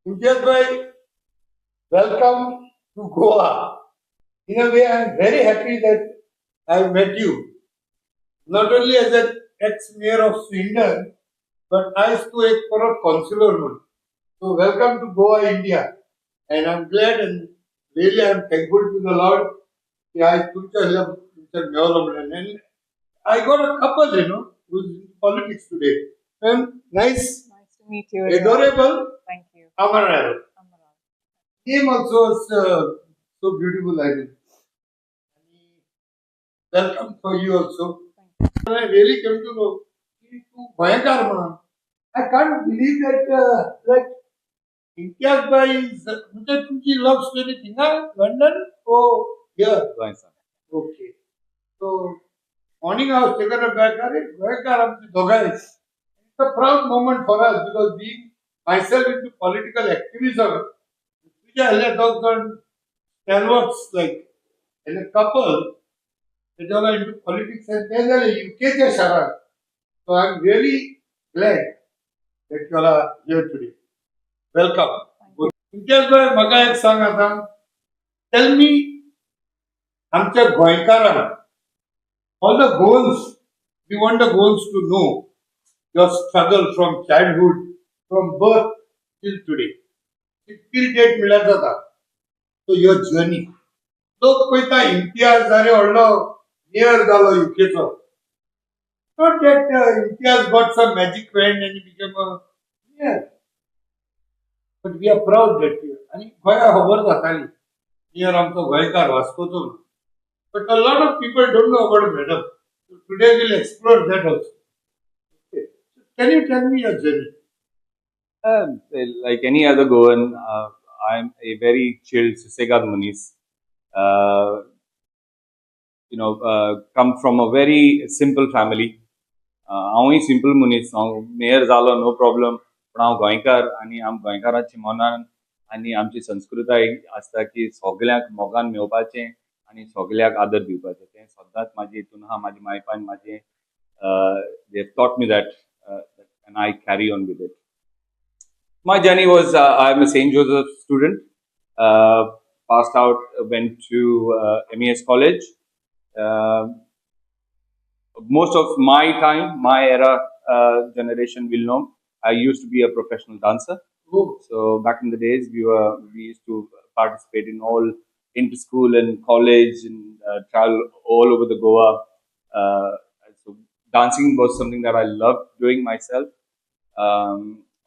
Imtiaz bhai, welcome to Goa. In a way, I am very happy that I have met you. Not only as an ex-mayor of Swindon, but as to a for a consular one. So welcome to Goa, India. And I'm glad and really I'm thankful to the Lord. Yeah, I and I got a couple, who's in politics today. And nice, Nice to meet you as well. adorable Thank you. Amaral. Amaral. Name also is so beautiful, I mean. Welcome for you also. Thank you. When I really came to know, Bhayankar man, I can't believe that, like, Imtiaz bhai is, म्हणजे तुमची love story थिंगा London or here? Goan, sir. Okay. So, morning I was taken aback, अरे Bhayankar आमची दोघांची. It's a proud moment for us because being myself into political activism, तुझ्या हल्ल्या दोघं stalwarts like, and a couple, they are into politics and they are UKच्या शहरात. So I'm really glad that you all are here today. Welcome. Imtiaz bhai, म्हाका एक सांग आता. Tell me, आमच्या गोंयकारांक, all the Goans, we want the Goans to know your struggle from childhood, from birth till today. Till date मिळत जाता. So your journey. लोक पळयता इम्तियाज जाले व्हडलो मेयर जालो युकेचो. Not that Imtiaz got some magic wand and he became a mayor. But we are proud that you. आणि गोंया खबर जाताली. Mayor आमचो गोंयकार वास्कोचो. But a lot of people don't know about madam. So today we'll explore that also. Okay. So can you tell me your journey? Like any other Goan, I'm a very chilled, Susegad Munis. Come from a very simple family. हांवूय simple मनीस, हांव mayor जालो no problem, पण हांव गोंयकार आनी आम गोंयकाराची मनान आनी आमची संस्कृताय आसता की सगल्यांक मोगान मेवपाचें आनी सगल्यांक आदर दिवपाचें. तें सदांच म्हाजे हितून आहा, म्हाजी मायपान म्हाजें they taught me that and I carry on with it. My journey was I'm a St. Joseph student, passed out, went to MES college. Most of my time, my era generation will know, I used to be a professional dancer. Oh, So back in the days, we used to participate in all inter-school and college and travel all over the Goa. So dancing was something that I loved doing myself.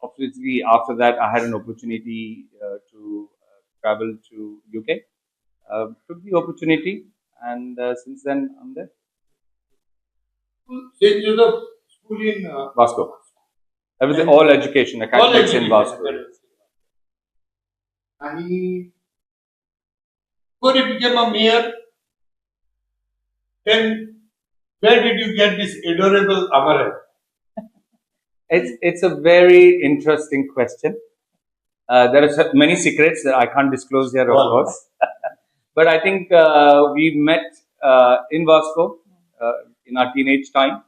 Obviously, after that, I had an opportunity to travel to UK. Took the opportunity, and since then I'm there. St. Joseph School in Vasco. Everything, all education, academics in Vasco. आणि before you became a mayor, then where did you get this adorable Amaral? It's a very interesting question. There are many secrets that I can't disclose here, of Wow. course. But I think we met in Vasco in our teenage time.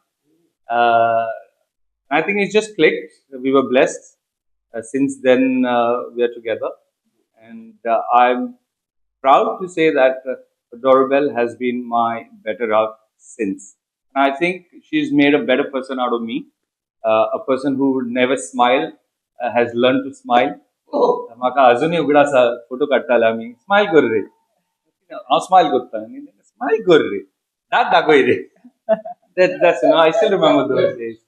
I think it just clicked. We were blessed. Since then, we are together. And I'm proud to say that Dorabelle has been my better half since. And I think she's made a better person out of me. A person who would never smile has learned to smile. Oh, म्हाका अजूनही उगडासा photo काडटाले आमी smile कर रे हांव smile करता smile कर रे दात दाखय रे that's I still remember those days.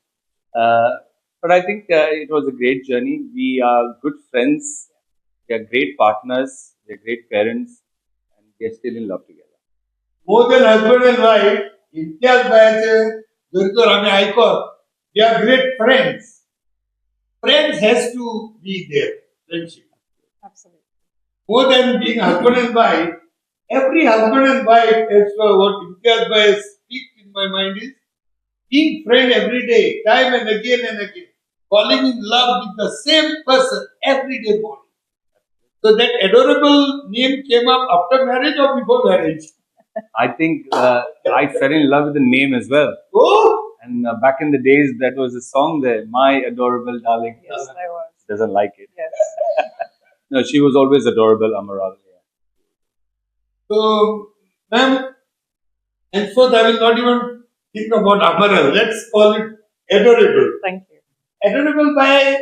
But I think it was a great journey. We are good friends, we are great partners, we are great parents, and we are still in love together. more than husband and wife, Imtiaz bhaiचे जर तर आम्ही ऐकत, they are great friends. Friends has to be there. Friendship. Absolutely. More than being husband and wife, every husband and wife, as for what Imtiaz bhai speaks in my mind is being friend every day, time and again, falling in love with the same person every day morning. So that adorable name came up after marriage or before marriage? I think I fell in love with the name as well. Oh, And back in the days, that was a song there, My Adorable Darling. Yes, I was. Doesn't like it. Yes. No, she was always adorable, Amaral. Yeah. So, ma'am, henceforth I will not even think about Amaral. Let's call it adorable. Thank you. Adorable by,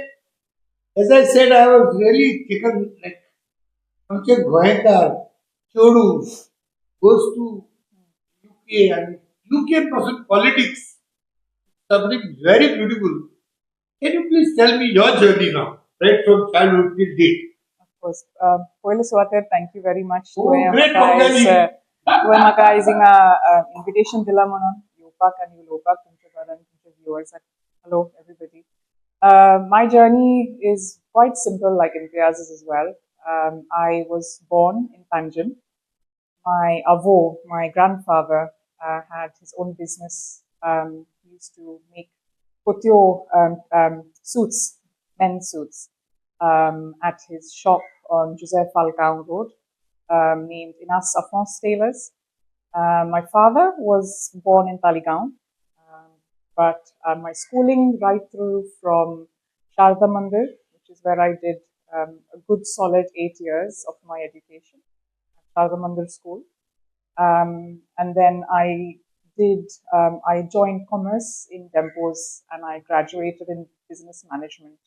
as I said, I was really taken like आमचे गोंयकार चेडूं goes to UK and UK पासून politics something very beautiful. Can you please tell me your journey now, right from childhood till date? Of course. Pwede suwater, thank you very much. Oh, great company. Tuwe maka is inga invitation dila mo nun. Yupak and Yulopak, tunche baran, tunche viewers. Hello, everybody. My journey is quite simple, like Imtiaz's as well. I was born in Panjim. My avo, my grandfather, had his own business. He used to make kotio suits, men's suits, at his shop on Joseph Falcao Road, named Inas Afons Tailors. My father was born in Taligaon, but my schooling right through from Sharda Mandir, which is where I did a good solid 8 years of my education at Sharda Mandir School. And then I joined commerce in Dempos and I graduated in business management.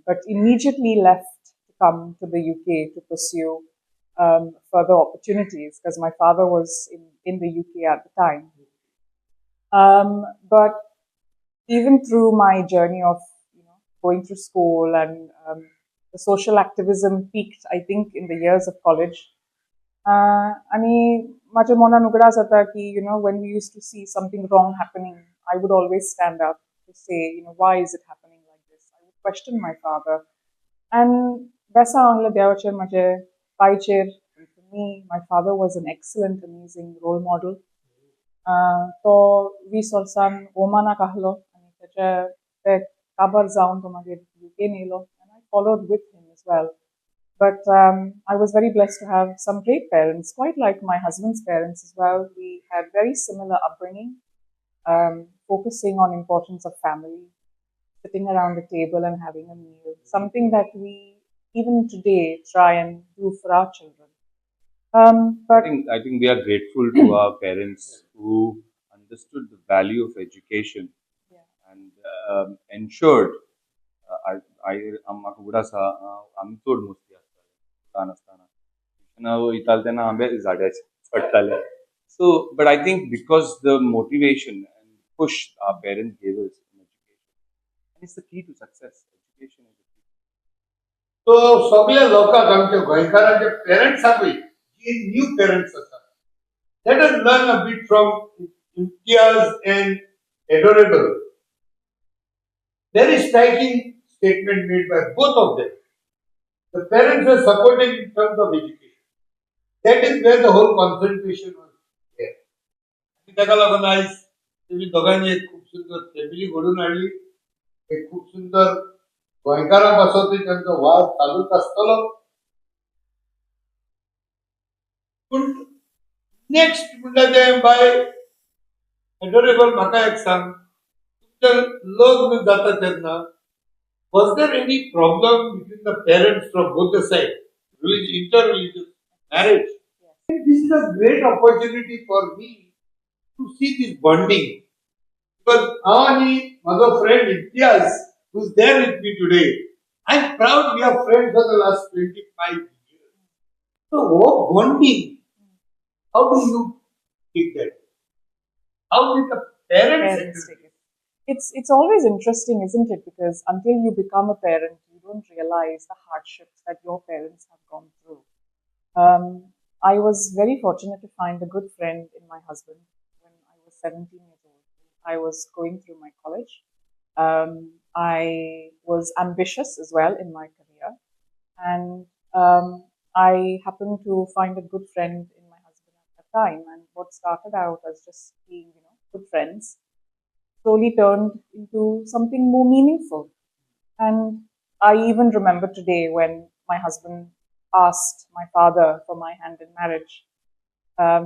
But immediately left to come to the UK to pursue further opportunities because my father was in the UK at the time. But even through my journey of going through school and the social activism peaked, I think, in the years of college. आणि माझ्या मनान उगडास जाता की when we used to see something wrong happening, I would always stand up to say, why is it happening like this? I would question my father. And besa angle dewacher माझे पायचेर, for me, my father was an excellent, amazing role model. तो 20 वर्षान ओमाना कहलो आणि त्याच्या ते काबार जाऊन तो मागे UK नेलो, and I followed with him as well. But I was very blessed to have some great parents, quite like my husband's parents as well. We had very similar upbringing, focusing on importance of family, sitting around the table and having a meal, something that we even today try and do for our children. But I think we are grateful to our parents who understood the value of education yeah, and ensured. आम्हाला उगडास आम्ही चड मस्ती ल्हान आसतना ट्युशना वयताले तेन्ना आंबे झाडाचे पडटाले. So, but I think because the motivation and push our parents gave us in education, and it's the key to success. Education is the key. So, सगळ्या लोकांक आमच्या गोंयकारांचे पेरंट्स पळय जी न्यू पेरंट्स आसा, let us learn a bit from Imtiaz and Adorable. Very striking statement made by both of them. The parents were supporting in terms of education. That is where the whole concentration was there. ताका लागून आयज तुमी दोगांनी एक खूब सुंदर family घडून हाडली, एक खूब सुंदर गोंयकारां पासत तांचो वाद चालूच आसतलो. पूण नेक्स्ट म्हणल्यार तें बाय एडोरेबल म्हाका एक सांग, तुमचें लग्न जाता तेन्ना was there any problem between the parents from both the sides, interreligious marriage? And this is a great opportunity for me to see this bonding. Because my friend Imtiaz, who's there with me today, I'm proud we are friends for the last 25 years. So, bonding, how do you take that? How did the parents take it? It's always interesting, isn't it? Because until you become a parent, you don't realize the hardships that your parents have gone through. I was very fortunate to find a good friend in my husband when I was 17 years old. I was going through my college. I was ambitious as well in my career. And I happened to find a good friend in my husband at that time. And what started out as just being, good friends slowly turned into something more meaningful. And I even remember today when my husband asked my father for my hand in marriage.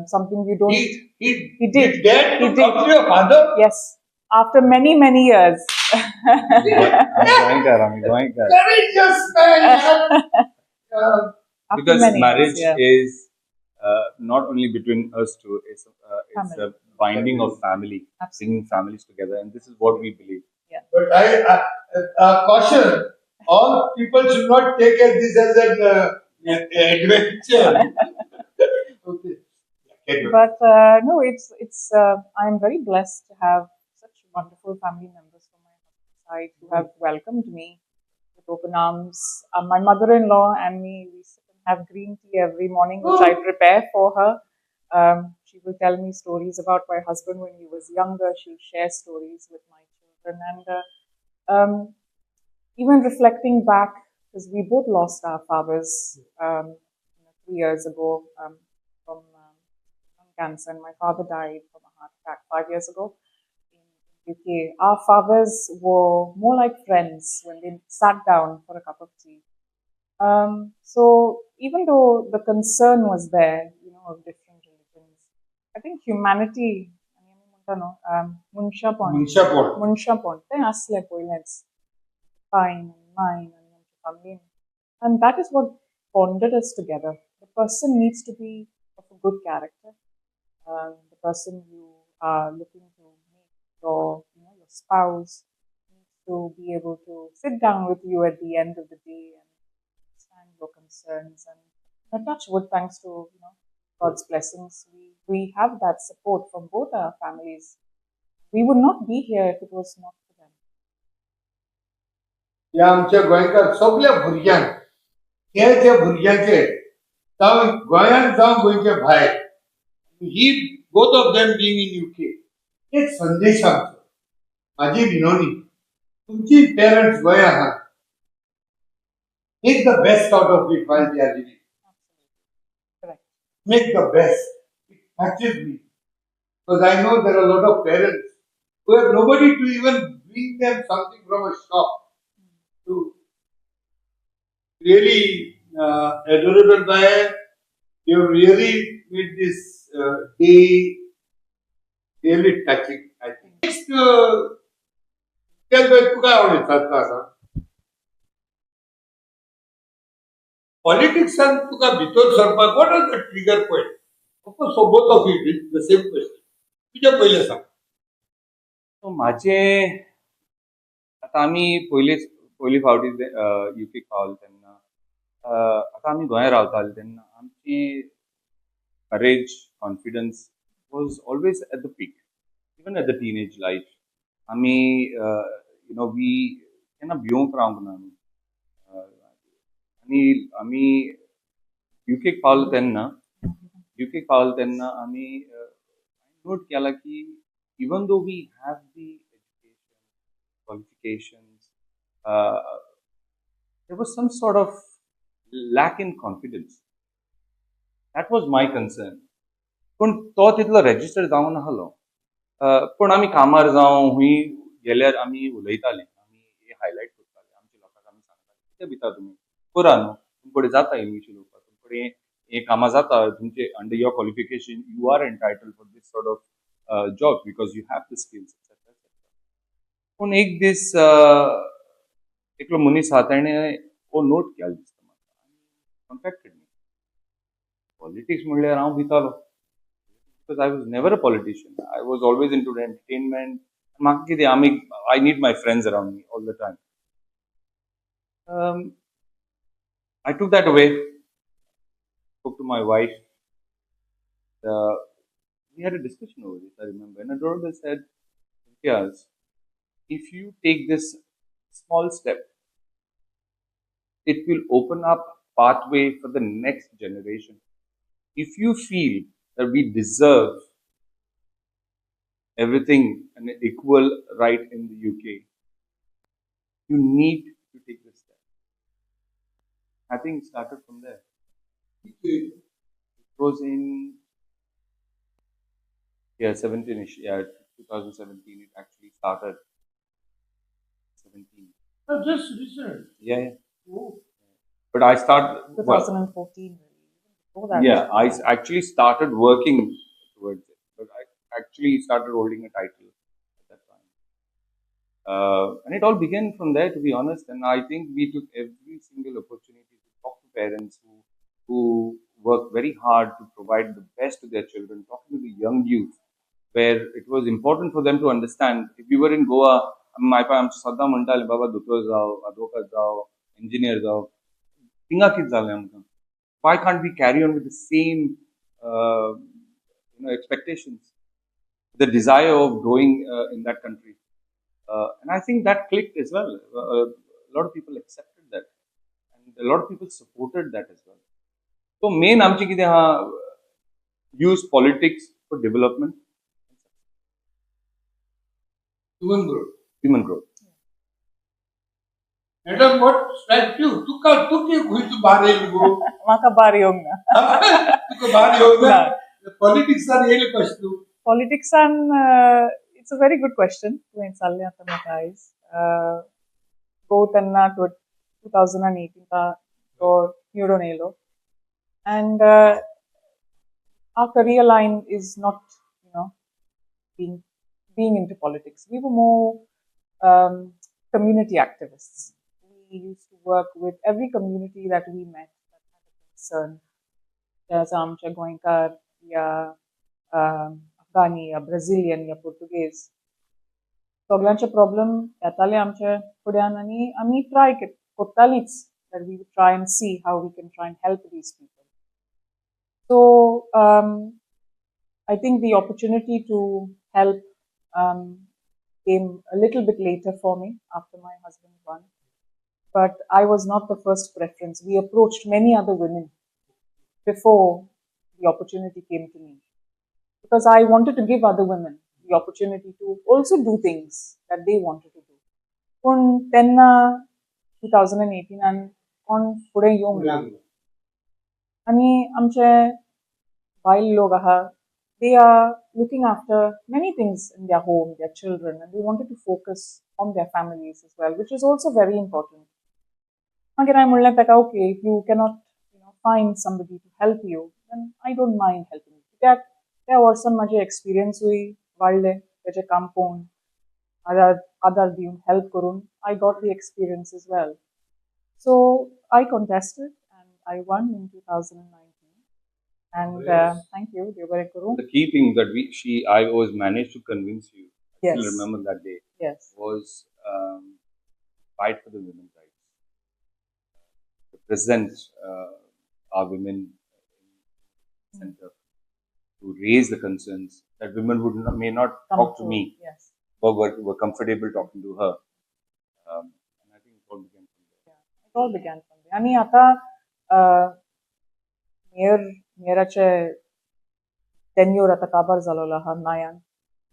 Something you don't. He did. Did that come to your father? Yes. After many, many years. I'm Goankar. Courageous man. Uh, After Because many marriage years, yeah. is not only between us two, it's Family. a binding of family, Absolutely. bringing families together, and this is what we believe. but caution: all people should not take this as an adventure. Okay. Okay. But no, I'm very blessed to have such wonderful family members from my husband's side who have welcomed me with open arms. My mother-in-law and me, we sit and have green tea every morning, which I prepare for her. She will tell me stories about my husband when he was younger. She'll share stories with my children, and even reflecting back, because we both lost our fathers 3 years ago from lung cancer, and my father died from a heart attack 5 years ago in UK. Our fathers were more like friends when they sat down for a cup of tea. So even though the concern was there, of different religions, I think humanity, Munshapon, they asle poilets, fine and mine and family. And that is what bonded us together. The person needs to be of a good character. The person you are looking to meet, your spouse, needs to be able to sit down with you at the end of the day and understand your concerns. And touch wood, thanks to God's blessings, we have that support from both our families. We would not be here if it was not for them. ह्या आमच्या गोंयकार सगळ्या भुरग्यांक हे जे भुरग्यांचे जावं गोंयांत जावं गोंयचे भायर ही both of them being in UK एक संदेश आमचो माझी विनवणी तुमची पेरंट्स गोंया आहात make the best out of it while they are living. Correct. Make the best. It touches me because I know there are a lot of parents who have nobody to even bring them something from a shop to really adorable by. You really made this day really touching. I think. Next, tell me, तुका आवडेल का पॉलिटिक्सान तुका भितर सरपाक what is the trigger point? Of course, so both of you did the same question. तुझ्या पहिले सांग. So माझे आता आम्ही पयली फावटी युके पावले तेन्ना आता आम्ही गोंया रावताले तेन्ना आमची courage, confidence was always at the peak, even at the teenage life. आम्ही we केन्ना भिवूंक रावंक ना आमी आणि आम्ही युकेक पावले तेन्ना आम्ही नोट केला की even though we have the education, qualifications, there was some sort of lack in confidence. That was my concern. पण तो तितलो रेजिस्टर जावंक नाहलो. पण आमी कामार जावं हुंय गेल्यार आमी उलयताले, आमी हे हायलायट करताले, आमच्या लोकांक आमी सांगताले कितें भिता तुमी करा न्हू, तुमकडे जाता इंग्लीश उलोवपाक, तुमकडे हे कामां जाता, तुमचे under your qualification you are entitled for this sort of job because you have the skills etcetera. पूण एक दीस एकलो मनीस आहा ताणें हो नोट केलो दिसता म्हाका, कॉन्टॅक्टेड मी. पॉलिटिक्स म्हणल्यार हांव भितालो because I was never a politician. I was always into entertainment. I need my friends around me all the time. I took that away. Spoke to my wife. We had a discussion over this, I remember. And Adorable said, yes, if you take this small step, it will open up pathway for the next generation. If you feel that we deserve everything and equal right in the UK, you need to take this step. I think it started from there. It was in 17ish, 2017. It actually started 17. No, just recent. Yeah. Oh. But I started 2014. Before that. Yeah, I actually started working towards it, but I actually started holding a title at that time. And it all began from there, to be honest. And I think we took every single opportunity to talk to parents who work very hard to provide the best to their children, talking to the young youth, where it was important for them to understand. If we were in Goa, my parents सद्दां म्हणटाले बाबा दोतोर जाव, advocate जाव, engineer जाव, थिंगा कितें जालें आमकां? Why can't we carry on with the same expectations, the desire of growing in that country? And I think that clicked as well. A lot of people accepted that, and a lot of people supported that as well. So main आमची कितें आहा, use politics for development, Human growth. human growth. Madam, what strikes you? तू खंयचो भार येयलो गो? म्हाका बार येवंक ना. तुका भार येवंक ना? ना. पॉलिटिक्सान येयलो कशें तूं? Politicsan, it's a very good question. तुवें विचारलें आतां म्हाका आयज. गो तेन्ना 2018 तो निवडून येयलो. And our career line is not, being into politics. We were more community activists. We used to work with every community that we met that had a concern. There's आमचे गोंयकार या अफगानी या ब्राझिलियन या पोर्तुगेज सगळ्यांचे प्रॉब्लेम येताले आमचे फुड्यान आनी आमी try कोत्तालींच that we would try and see how we can try and help these people. So I think the opportunity to help came a little bit later for me after my husband won. But I was not the first preference. We approached many other women before the opportunity came to me. Because I wanted to give other women the opportunity to also do things that they wanted to do. पण तेन्ना 2018 कोण फुडें येवंक ना. आनी आमचे बायल लोक आहा, they are looking after many things in their home, their children, and they wanted to focus on their families as well, which is also very important. Again, I म्हणलें ताका, okay, if you cannot find somebody to help you, then I don't mind helping you. त्या वर्सान माझे एक्सपिरियन्सूय वाडले, तेजें काम पळोवन, आदार दिवन, हेल्प करून, I got the experience as well. So I contested and I won in 2019. And Yes. thank you, Devarai Guru. The key thing that I was managed to convince you, I Yes. still remember that day, Yes. was fight for the women's rights. To present our women in the center, to raise the concerns that women may not talk to me, Yes. but were comfortable talking to her. And I think it all began from there. Yeah, it all began from there. आणि आता मेयराचे tenure आता काबार जालोलो आहा नायान,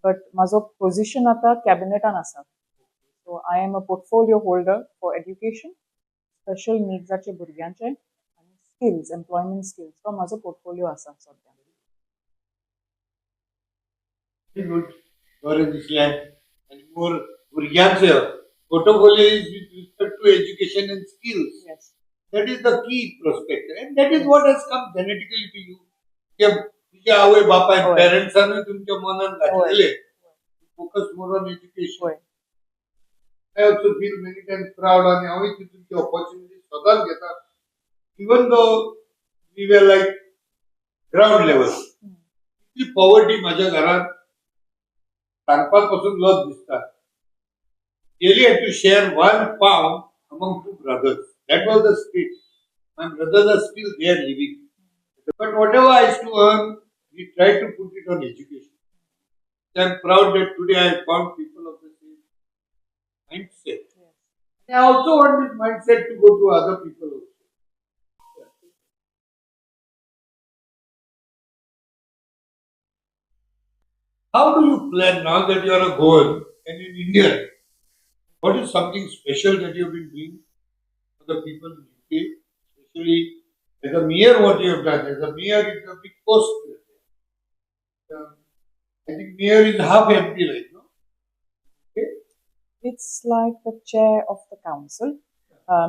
but म्हाजो position आता कॅबिनेटान आसा. So I am a portfolio holder for education, special निड्साचे भुरग्यांचे आनी स्किल्स, एम्प्लॉयमेंट स्किल्स, तो म्हाजो पोर्टफोलियो आसा सद्या. Very good. बरें दिसलें. आनी मोर भुरग्यांचो portfolio is with respect to education and skills. Yes. That is the key prospect, and that is what has come genetically to you. कि तुझे आवय बापाय होय. पेरेंट्सांनी तुमच्या मनान घातलेले focus more on education. होय. I also feel many times proud and हांवूय तुमची opportunity सदांच घेता. Even though we were like ground level. Italy poverty माझ्या घरात सांगपाक लज दिसता. Really had to share one pound among two brothers. That was the state. My brothers are still there living. But whatever I used to earn, we tried to put it on education. I am proud that today I have found people of the same mindset. Yes. And I also want this mindset to go to other people also. How do you plan now that you are a Goan and in India? What is something special that you have been doing for the people in UK? Especially as a mayor, what you have done. As a mayor, it's a big post. I think mayor is half empty right now. Okay? It's like the chair of the council,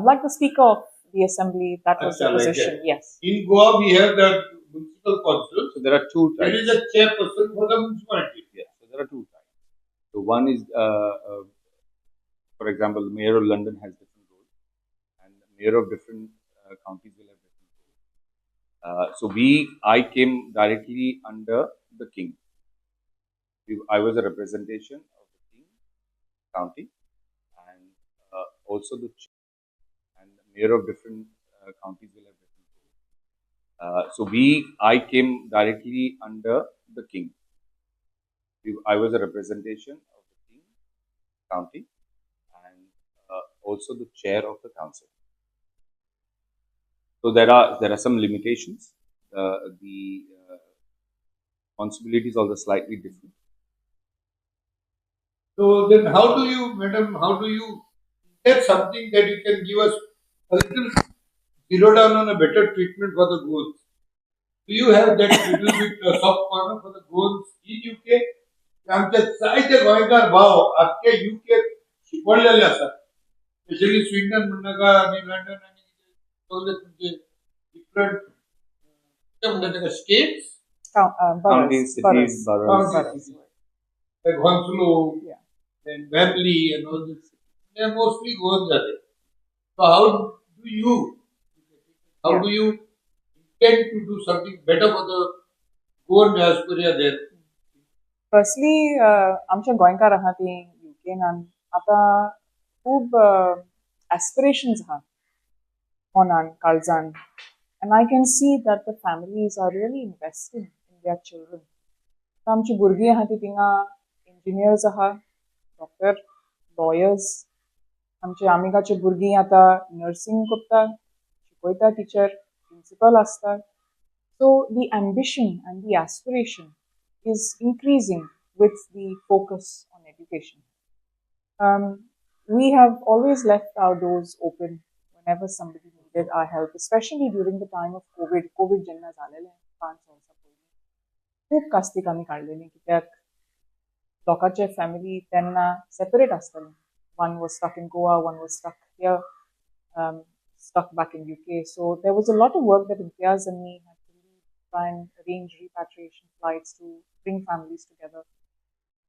like the speaker of the assembly. That was the Like position. that. Yes. In Goa, we have the municipal council. So there are two There types. is a chairperson for the municipality. Yeah, so there are two types. So one is for example, the mayor of London has different roles, and the mayor of different counties will have different roles. I came directly under the king. I was a representation of the king county, and also the chief and the mayor of different counties will have different roles. I came directly under the king. I was a representation of the king county, and also the chair of the council. So there are some limitations. The responsibilities are slightly different. So then how do you, madam, how do you, is there something that you can give us a little zero down on a better treatment for the goals? Do you have that little bit soft corner for the goals in UK? आमच्या जायते गोंयकार भाव आख्खे युकेत शिकवलेले आसात specially Sweden म्हणनाका आनी London आनी सगळे तुमचे डिफरंट म्हणटा ताका states Counties, cities, boroughs. like Hounslow Yeah. and Wembley and all this. They are mostly Goans are there. So how do you Yeah. intend to do something better for the Goan diaspora there? Firstly आमच्या गोंयकार आहा ती युकेनान आतां खूब aspirations आहा मनान काळजान and I can see that the families are really investing in their children आमची भुरगीं आहा ती थिंगा इंजिनियर्स आहा डॉक्टर लॉयर्स आमचे आमिगाचे भुरगीं आतां नर्सींग करता शिकयता टिचर प्रिंसिपल आसता so the ambition and the aspiration is increasing with the focus on education. We have always left our doors open whenever somebody needed our help, especially during the time of COVID. COVID जेन्ना जालेलें 5 वर्सां पयलीं खूब कास्तीक आमी काडलेलीं कित्याक लोकांचे family तेन्ना separate आसताले. One was stuck in Goa, one was stuck here, stuck back in UK. So there was a lot of work that Imtiaz and me had to try and arrange repatriation flights to bring families together.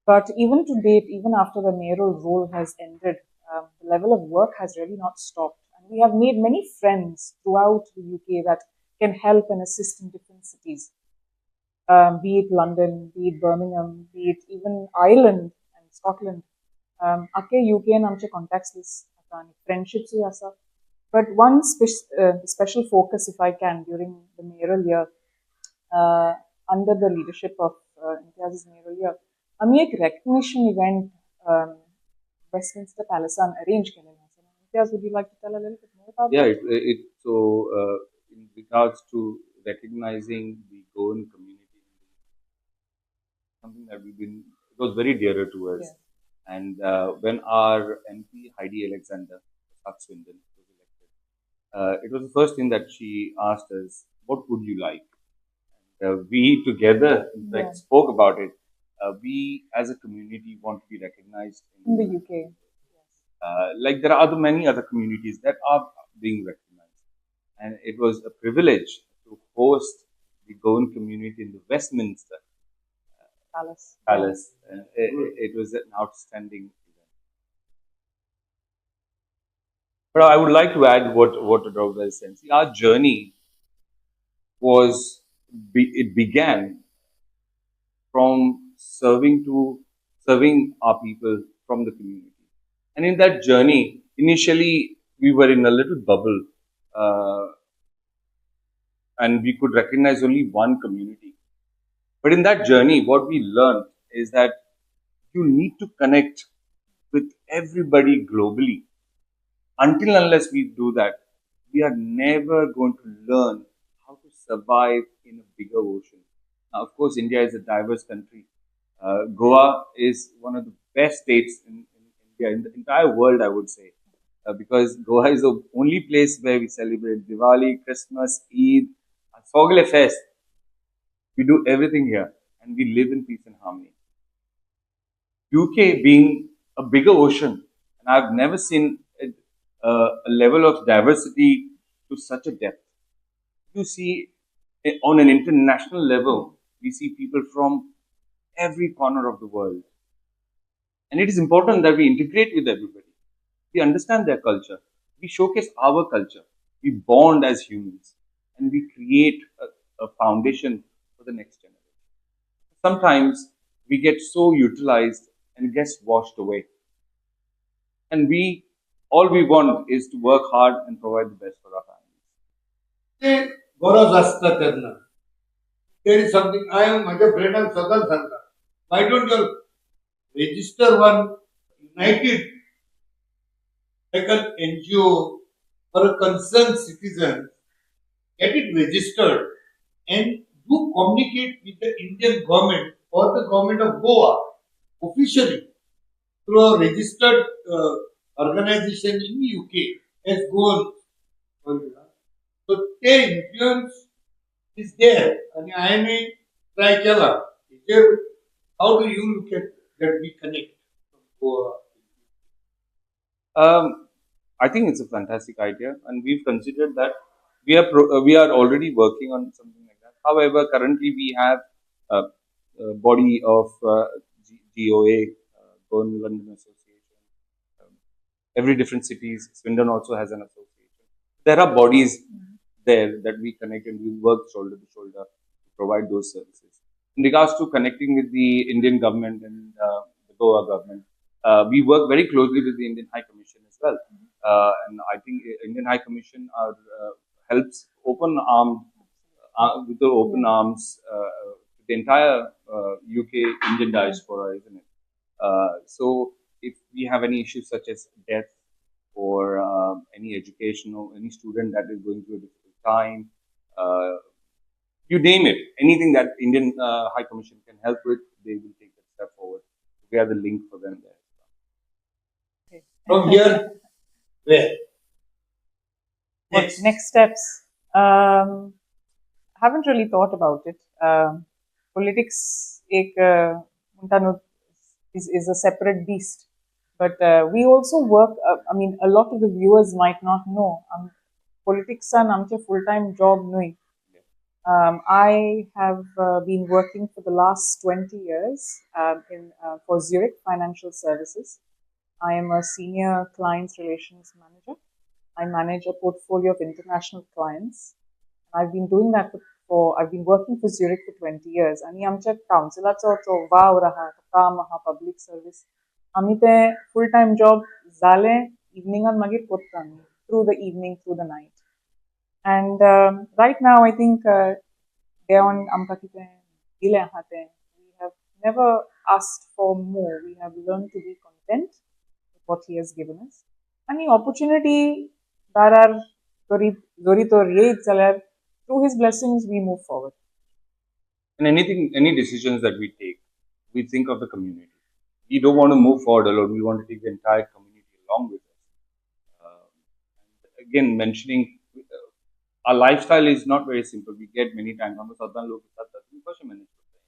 But even to date, even after the mayoral role has ended, the level of work has really not stopped. And we have made many friends throughout the UK that can help and assist in different cities, be it London, be it Birmingham, be it even Ireland and Scotland. Akke UK and amche contacts list and friendships we asa. But one special focus, if I can, during the mayoral year, under the leadership of Imtiaz's mayoral year, आम्ही एक recognition event Westminster Palace arranged केलेलं आहे. Imtiaz, would you like to tell a little bit more about Yeah, that? In regards to recognizing the Goan community, something that it was very dear to us. Yeah. And when our MP Heidi Alexander of Swindon was elected, it was the first thing that she asked us, "What would you like?" We together, in fact, spoke about it. We as a community want to be recognized In the UK. Like there are many other communities that are being recognized, and it was a privilege to host the Goan community in the Westminster Palace. It was an outstanding event. But I would like to add what Dr. said. See, our journey it began from serving our people from the community. And in that journey, initially we were in a little bubble, and we could recognize only one community. But in that journey, what we learned is that you need to connect with everybody globally. Until unless we do that, we are never going to learn how to survive in a bigger ocean. Now, of course, India is a diverse country. Goa is one of the best states in India, in the entire world, I would say, because Goa is the only place where we celebrate Diwali, Christmas, Eid, Sogle Fest. We do everything here, and we live in peace and harmony. UK being a bigger ocean, and I've never seen a level of diversity to such a depth. You see, on an international level, we see people from every corner of the world. And it is important that we integrate with everybody. We understand their culture. We showcase our culture. We bond as humans, and we create a foundation for the next generation. Sometimes we get so utilized and gets washed away, and all we want is to work hard and provide the best for our families. ते गरज असता त्यांना. There is something I am माझ्या फ्रेंडांक सदांच सांगता. Why don't you register one united like an NGO or a concerned citizen, get it registered and do communicate with the Indian government or the government of Goa officially through a registered organization in UK as Goan. So their influence is there and I may try केला. How do you look at that we connect from Goa? I think it's a fantastic idea, and we've considered that we are already working on something like that. However, currently we have a body of GOA, Goan London Association. Every different cities, Swindon also has an association. There are bodies there that we connect and we work shoulder to shoulder to provide those services. In regards to connecting with the Indian government and the Goa government, we work very closely with the Indian High Commission as well. And I think Indian High Commission helps with the open arms the entire UK Indian diaspora, isn't it? So if we have any issues such as death or any educational, any student that is going through a difficult time, you name it, anything that Indian High Commission can help with, they will take that step forward. We have the link for them there. From here, where? What's next steps? Haven't really thought about it. Politics is a separate beast. But we also work, I mean, a lot of the viewers might not know. Politics is a full-time job. I have been working for the last 20 years for Zurich Financial Services. I am a senior clients relations manager. I manage a portfolio of international clients. I've been doing that I've been working for Zurich for 20 years. And आमच्या काउन्सिलाचो वाव राहा काम आहा public service आमी ते full time job जाले इवनिंगान मागीर कोत्ता आमी through the evening, through the night. And right now I think Goan आमकां कितें दिलें आहा तें we have never asked for more. We have learned to be content with what he has given us. And the opportunity darar zori to येयत जाल्यार through his blessings we move forward. And any decisions that we take, we think of the community. We don't want to move forward alone. We want to take the entire community along with us. Again, mentioning our lifestyle is not very simple. We get many times. आम्ही साधारण लोक येतात कशे manage करतात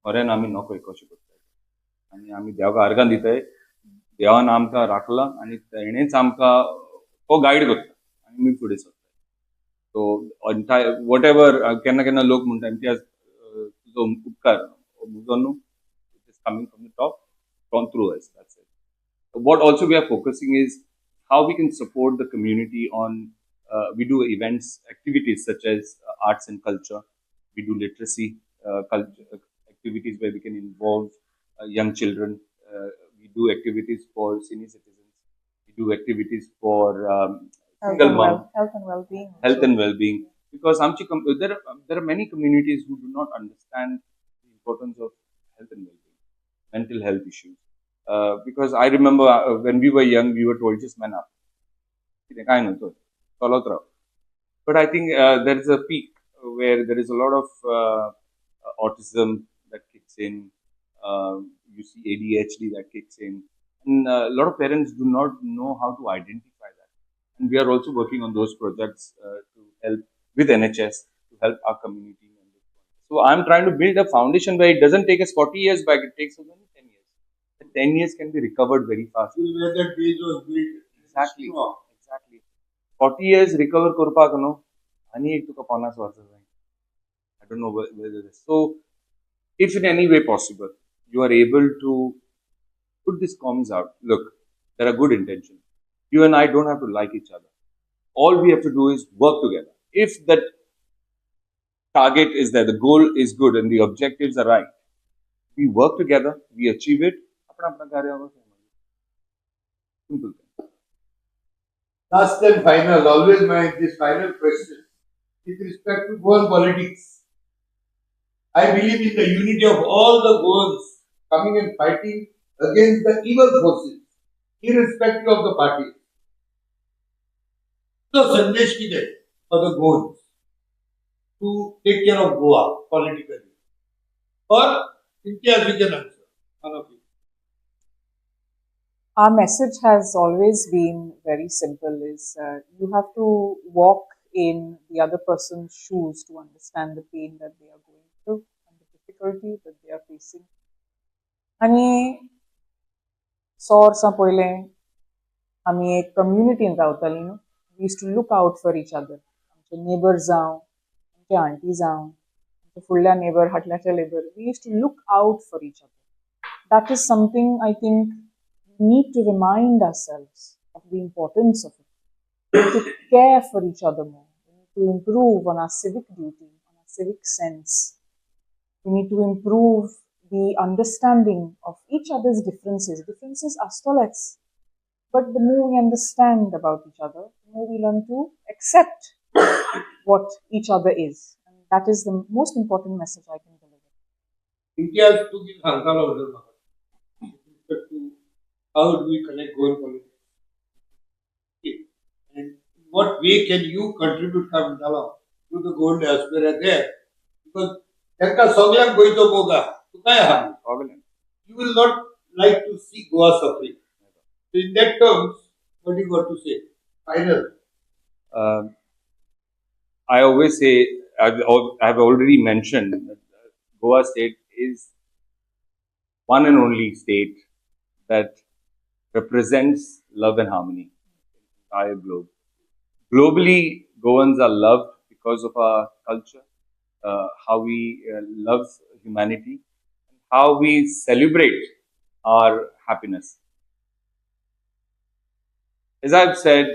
बरें आमी नको कशें करतात आनी आमी देवाक आर्गां दिताय देवान आमकां राखला आनी तेणेच आमकां तो गायड करता आनी आमी फुडें सरता सो वॉट एवर केन्ना केन्ना लोक म्हणटा इम्तियाज तुजो उपकार म्हजो न्हू it is coming from the top from through us that's it what also we are focusing is how we can support the community on we do events activities such as arts and culture, we do literacy activities where we can involve young children, we do activities for senior citizens, we do activities for single mom, health and well-being because there are many communities who do not understand the importance of health and well-being, mental health issues. Because I remember when we were young, we were told just man up. But I think there is a peak where there is a lot of autism that kicks in. You see ADHD that kicks in, and a lot of parents do not know how to identify that. And we are also working on those projects to help with NHS to help our community. So I'm trying to build a foundation where it doesn't take us 40 years back; it takes us only 10 years. 10 years can be recovered very fast. Where that base was built. Exactly. 40 years recover करपाक न्हू आनी एक तुका 50 वर्सां जाय. I don't know whether this. So if in any way possible you are able to put these comms out. Look, There are good intentions. You and I don't have to like each other. All we have to do is work together. If that target is there, the goal is good, and the objectives are right, we work together, we achieve it. अपना अपना कार्य होगा. Simple thing. Last and final, always this final question with respect to Goan politics. I believe in the unity of all the Goans coming and fighting against the evil forces, irrespective of the party. So, Sandesh ki hai for the Goans to take care of Goa politically. Or Imtiaz, you can answer. One of you. Our message has always been very simple: is you have to walk in the other person's shoes to understand the pain that they are going through and the difficulty that they are facing. आणि 100 वर्सां पयले आमी एक कम्युनिटीन रावताली न्हू. We use to look out for each other. आमचे neighbour जावं, आमचे आंटी जावं, आमचे फुडल्या नेबर, फाटल्याचे neighbour, we use to look out for each other. That is something I think we need to remind ourselves of the importance of it. We need to care for each other more. We need to improve on our civic duty, on our civic sense. We need to improve the understanding of each other's differences. Differences are stolets. But the more we understand about each other, the more we learn to accept what each other is. And that is the most important message I can deliver. Imtiaz, to give Hankala order with respect to how do we connect Goan politics? Okay. And in what way can you contribute Hankala to the Goan diaspora there? Because त्यांका सगळ्यांक गोंयचो मोग आहा. तुका काय आहा? You will not like to see Goa suffering. So in that terms, what you got to say? Final. I always say, I've already mentioned that Goa state is one and only state that represents love and harmony in the entire globe. Globally, Goans are loved because of our culture, how we love humanity, and how we celebrate our happiness. As I've said,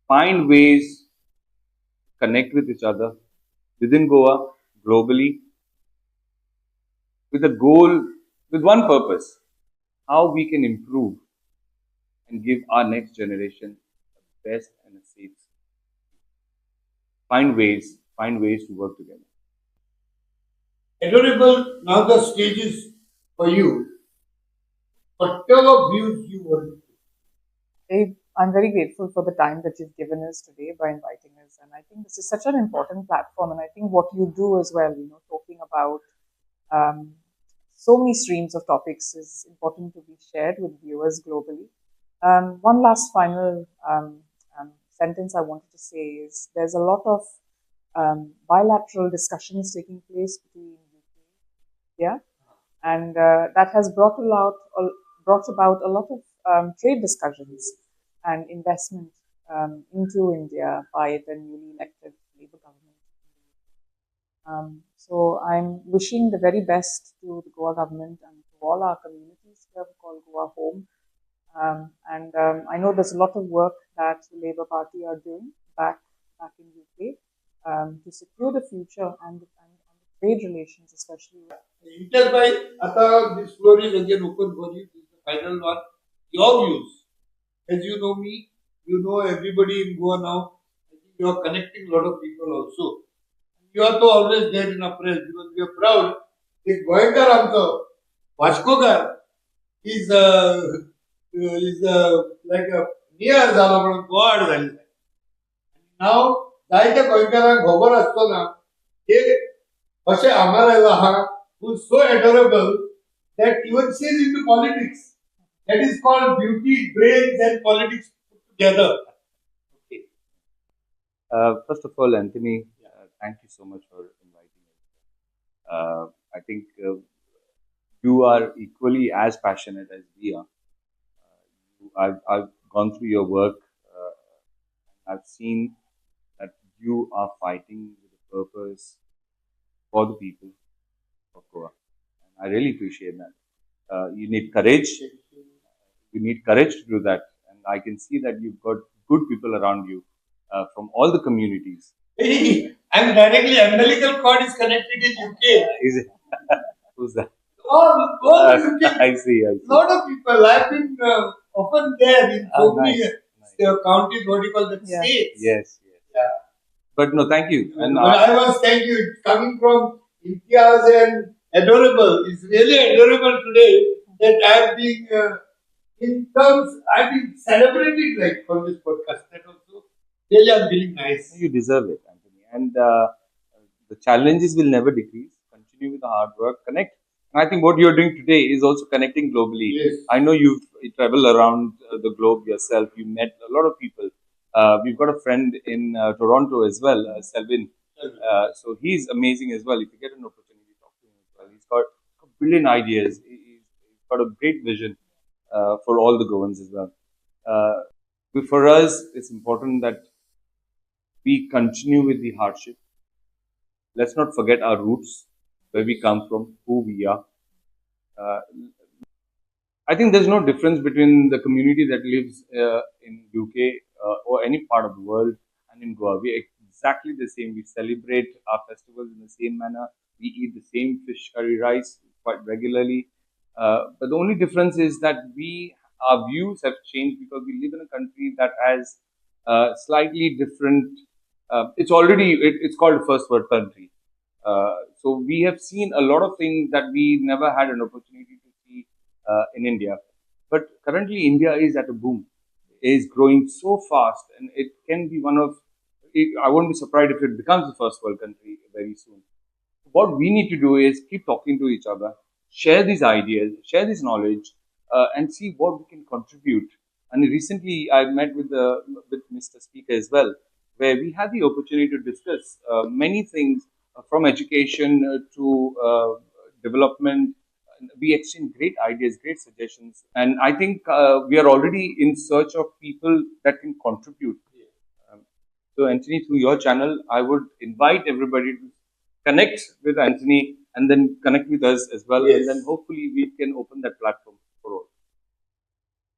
find ways to connect with each other within Goa, globally, with a goal, with one purpose: how we can improve and give our next generation the best and a safe. Find ways to work together. Adorable, now the stage is for you. Whatever views you want. I'm very grateful for the time that you've given us today by inviting us. And I think this is such an important platform. And I think what you do as well, talking about so many streams of topics is important to be shared with viewers globally. One last final sentence I wanted to say is there's a lot of bilateral discussions taking place between UK, yeah, and that has brought about a lot of trade discussions and investment into India by the newly elected Labour government. So I'm wishing the very best to the Goa government and to all our communities here called Goa Home. I know there's a lot of work that the Labour Party are doing back in UK to secure the future and the trade relations, especially. Intel by Ata, this floor is again open for you. This is the final one. Your views. As you know me, you know everybody in Goa now. I think you are connecting a lot of people also. You are to always there in a press because we are proud. If Goenkar Amto, Vashkokar is like a near Zalaman God. Now, जायत्या गोंयकारांक खबर आसतना एक अशें आम्हाला आहा who is so adorable that even she is into politics. That is called beauty, brains and politics put together. Okay. First of all, Anthony, thank you so much for inviting us. I think you are equally as passionate as we are. I've gone through your work. I've seen that you are fighting with a purpose for the people of Goa. And I really appreciate that. You need courage, You need courage to do that, and I can see that you've got good people around you from all the communities. I'm directly umbilical cord is connected in UK. Is it? Who's that? All UK. I see. I see. Lot of people. I've been often there in so many Nice. counties, what do you call that, Yeah. states. Yes. Yes. Yeah. But no, thank you. And But I was thank you. It's coming from Imtiaz and adorable. It's really adorable today that I've been I've been celebrating like for this podcast. That also really I'm feeling nice. you deserve it, Anthony. And the challenges will never decrease. Continue with the hard work. Connect. And I think what you're doing today is also connecting globally. Yes. I know you've traveled around the globe yourself. You met a lot of people. We've got a friend in Toronto as well, Selvin. So he's amazing as well. If you get an opportunity to talk to him as well, he's got brilliant ideas. He's got a great vision for all the Goans as well. But for us, it's important that we continue with the hardship. Let's not forget our roots, where we come from, who we are. Uh, I think there's no difference between the community that lives in UK or any part of the world and in Goa. We're exactly the same. We celebrate our festivals in the same manner. We eat the same fish curry rice quite regularly. But the only difference is that our views have changed because we live in a country that has slightly different. It's called a first world country. So we have seen a lot of things that we never had an opportunity to see in India. But currently, India is at a boom, is growing so fast, and it can be I won't be surprised if it becomes the first world country very soon. What we need to do is keep talking to each other, share these ideas, share this knowledge, and see what we can contribute. And recently, I met with Mr. Speaker as well, where we had the opportunity to discuss many things from education to development. We exchanged great ideas, great suggestions, and I think we are already in search of people that can contribute. So, Anthony, through your channel, I would invite everybody to connect with Anthony and then connect with us as well, Yes. and then hopefully we can open that platform for all.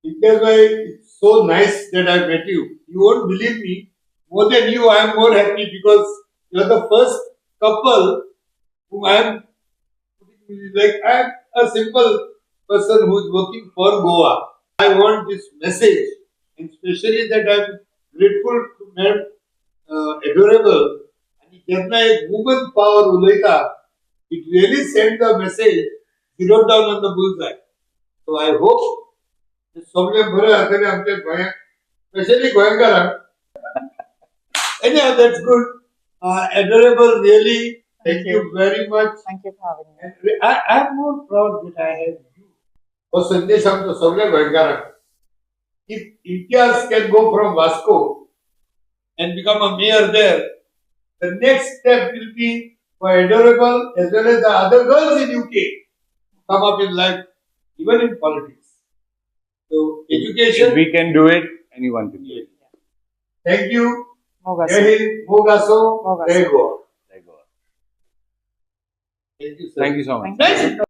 Because it's so nice that I met you. You won't believe me. More than you, I am more happy because you're the first couple whom I am I'm a simple person who is working for Goa. I want this message, and especially that I'm grateful to Madam Adorable. आणि जेन्ना एक woman power उलयता, it really sends the message, zero down on the bullseye. So I hope सगळे बरे जातले आमच्या गोंयांत, specially गोंयकारांक. Anyhow, that's good. Adorable, really, thank you very much. Thank you for having me. And I'm more proud that I have you. हो संदेश आमचो सगळ्या गोंयकारांक. If Imtiaz can go from Vasco and become a mayor there, the next step will be for Adorable as well as the other girls in UK to come up in life, even in politics. So, education. If we can do it, anyone can do it. Thank you. Moga. Jai Hind, Mogaso, Mogaso. Jai Goa. There you go. Thank you, sir. Thank you so much. Thank you. Nice.